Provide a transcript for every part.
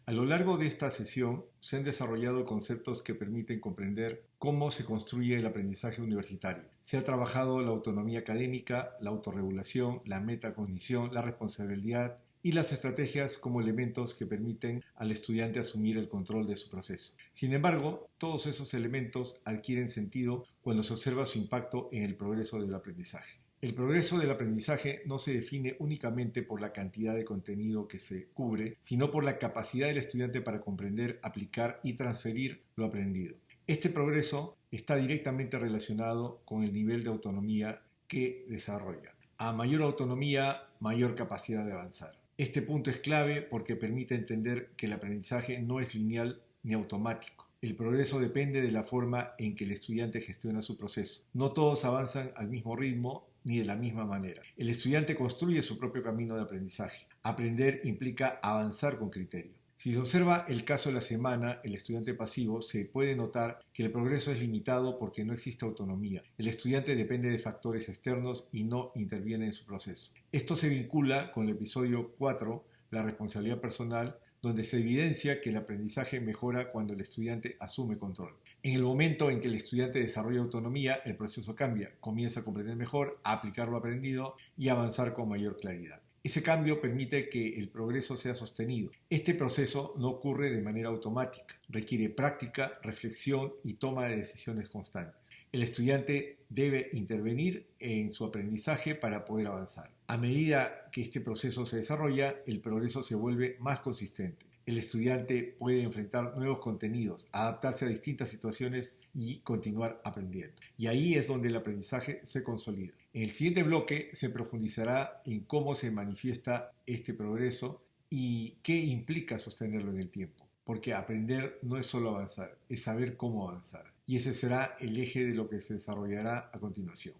A lo largo de esta sesión se han desarrollado conceptos que permiten comprender cómo se construye el aprendizaje universitario. Se ha trabajado la autonomía académica, la autorregulación, la metacognición, la responsabilidad y las estrategias como elementos que permiten al estudiante asumir el control de su proceso. Sin embargo, todos esos elementos adquieren sentido cuando se observa su impacto en el progreso del aprendizaje. El progreso del aprendizaje no se define únicamente por la cantidad de contenido que se cubre, sino por la capacidad del estudiante para comprender, aplicar y transferir lo aprendido. Este progreso está directamente relacionado con el nivel de autonomía que desarrolla. A mayor autonomía, mayor capacidad de avanzar. Este punto es clave porque permite entender que el aprendizaje no es lineal ni automático. El progreso depende de la forma en que el estudiante gestiona su proceso. No todos avanzan al mismo ritmo ni de la misma manera. El estudiante construye su propio camino de aprendizaje. Aprender implica avanzar con criterio. Si se observa el caso de la semana, el estudiante pasivo, se puede notar que el progreso es limitado porque no existe autonomía. El estudiante depende de factores externos y no interviene en su proceso. Esto se vincula con el episodio 4, la responsabilidad personal, donde se evidencia que el aprendizaje mejora cuando el estudiante asume control. En el momento en que el estudiante desarrolla autonomía, el proceso cambia, comienza a comprender mejor, a aplicar lo aprendido y a avanzar con mayor claridad. Ese cambio permite que el progreso sea sostenido. Este proceso no ocurre de manera automática, requiere práctica, reflexión y toma de decisiones constantes. El estudiante debe intervenir en su aprendizaje para poder avanzar. A medida que este proceso se desarrolla, el progreso se vuelve más consistente. El estudiante puede enfrentar nuevos contenidos, adaptarse a distintas situaciones y continuar aprendiendo. Y ahí es donde el aprendizaje se consolida. En el siguiente bloque se profundizará en cómo se manifiesta este progreso y qué implica sostenerlo en el tiempo. Porque aprender no es solo avanzar, es saber cómo avanzar. Y ese será el eje de lo que se desarrollará a continuación.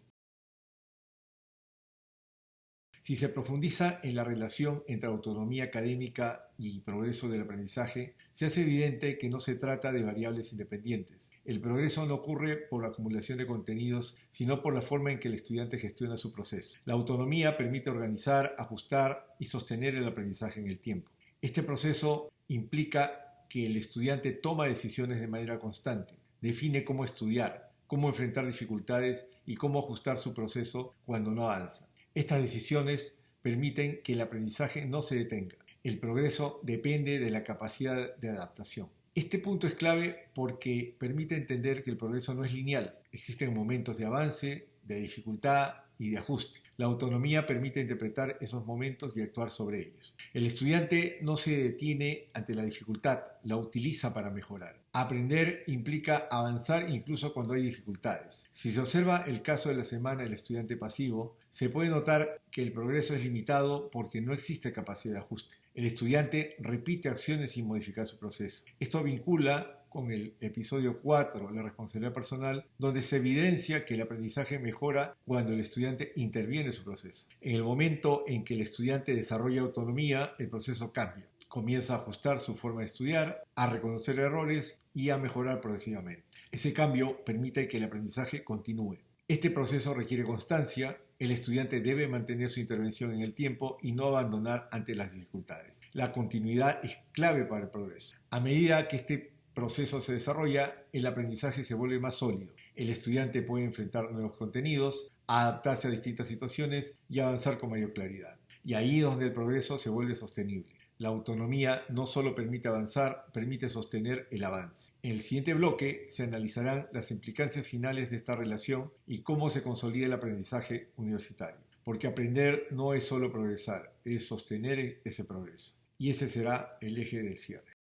Si se profundiza en la relación entre autonomía académica y progreso del aprendizaje, se hace evidente que no se trata de variables independientes. El progreso no ocurre por la acumulación de contenidos, sino por la forma en que el estudiante gestiona su proceso. La autonomía permite organizar, ajustar y sostener el aprendizaje en el tiempo. Este proceso implica que el estudiante toma decisiones de manera constante, define cómo estudiar, cómo enfrentar dificultades y cómo ajustar su proceso cuando no avanza. Estas decisiones permiten que el aprendizaje no se detenga. El progreso depende de la capacidad de adaptación. Este punto es clave porque permite entender que el progreso no es lineal. Existen momentos de avance, de dificultad y de ajuste. La autonomía permite interpretar esos momentos y actuar sobre ellos. El estudiante no se detiene ante la dificultad, la utiliza para mejorar. Aprender implica avanzar incluso cuando hay dificultades. Si se observa el caso de la semana del estudiante pasivo, se puede notar que el progreso es limitado porque no existe capacidad de ajuste. El estudiante repite acciones sin modificar su proceso. Esto vincula con el episodio 4, la responsabilidad personal, donde se evidencia que el aprendizaje mejora cuando el estudiante interviene en su proceso. En el momento en que el estudiante desarrolla autonomía, el proceso cambia. Comienza a ajustar su forma de estudiar, a reconocer errores y a mejorar progresivamente. Ese cambio permite que el aprendizaje continúe. Este proceso requiere constancia. El estudiante debe mantener su intervención en el tiempo y no abandonar ante las dificultades. La continuidad es clave para el progreso. A medida que este proceso se desarrolla, el aprendizaje se vuelve más sólido. El estudiante puede enfrentar nuevos contenidos, adaptarse a distintas situaciones y avanzar con mayor claridad. Y ahí es donde el progreso se vuelve sostenible. La autonomía no solo permite avanzar, permite sostener el avance. En el siguiente bloque se analizarán las implicancias finales de esta relación y cómo se consolida el aprendizaje universitario. Porque aprender no es solo progresar, es sostener ese progreso. Y ese será el eje del cierre.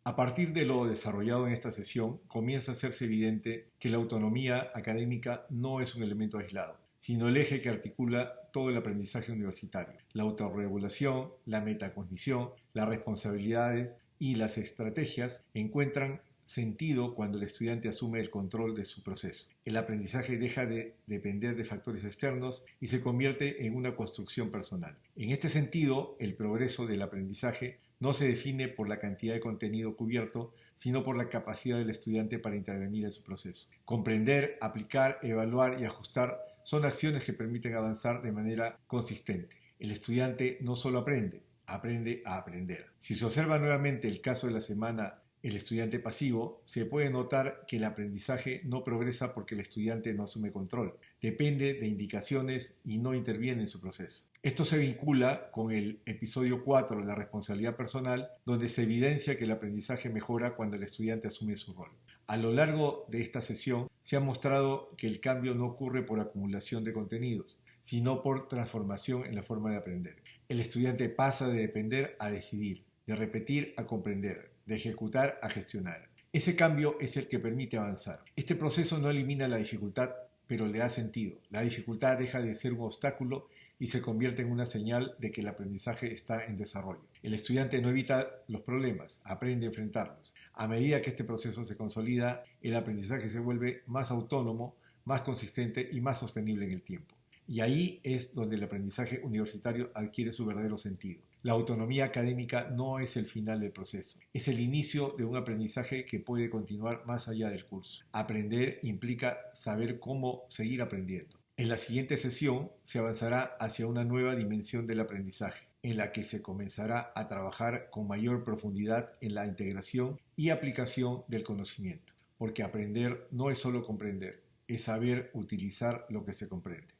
A partir de lo desarrollado en esta sesión, comienza a hacerse evidente que la autonomía académica no es un elemento aislado, sino el eje que articula todo el aprendizaje universitario. La autorregulación, la metacognición, las responsabilidades y las estrategias encuentran sentido cuando el estudiante asume el control de su proceso. El aprendizaje deja de depender de factores externos y se convierte en una construcción personal. En este sentido, el progreso del aprendizaje no se define por la cantidad de contenido cubierto, sino por la capacidad del estudiante para intervenir en su proceso. Comprender, aplicar, evaluar y ajustar son acciones que permiten avanzar de manera consistente. El estudiante no solo aprende, aprende a aprender. Si se observa nuevamente el caso de la semana el estudiante pasivo, se puede notar que el aprendizaje no progresa porque el estudiante no asume control, depende de indicaciones y no interviene en su proceso. Esto se vincula con el episodio 4 de la responsabilidad personal, donde se evidencia que el aprendizaje mejora cuando el estudiante asume su rol. A lo largo de esta sesión se ha mostrado que el cambio no ocurre por acumulación de contenidos, sino por transformación en la forma de aprender. El estudiante pasa de depender a decidir, de repetir a comprender, de ejecutar a gestionar. Ese cambio es el que permite avanzar. Este proceso no elimina la dificultad, pero le da sentido. La dificultad deja de ser un obstáculo y se convierte en una señal de que el aprendizaje está en desarrollo. El estudiante no evita los problemas, aprende a enfrentarlos. A medida que este proceso se consolida, el aprendizaje se vuelve más autónomo, más consistente y más sostenible en el tiempo. Y ahí es donde el aprendizaje universitario adquiere su verdadero sentido. La autonomía académica no es el final del proceso, es el inicio de un aprendizaje que puede continuar más allá del curso. Aprender implica saber cómo seguir aprendiendo. En la siguiente sesión se avanzará hacia una nueva dimensión del aprendizaje, en la que se comenzará a trabajar con mayor profundidad en la integración y aplicación del conocimiento, porque aprender no es solo comprender, es saber utilizar lo que se comprende.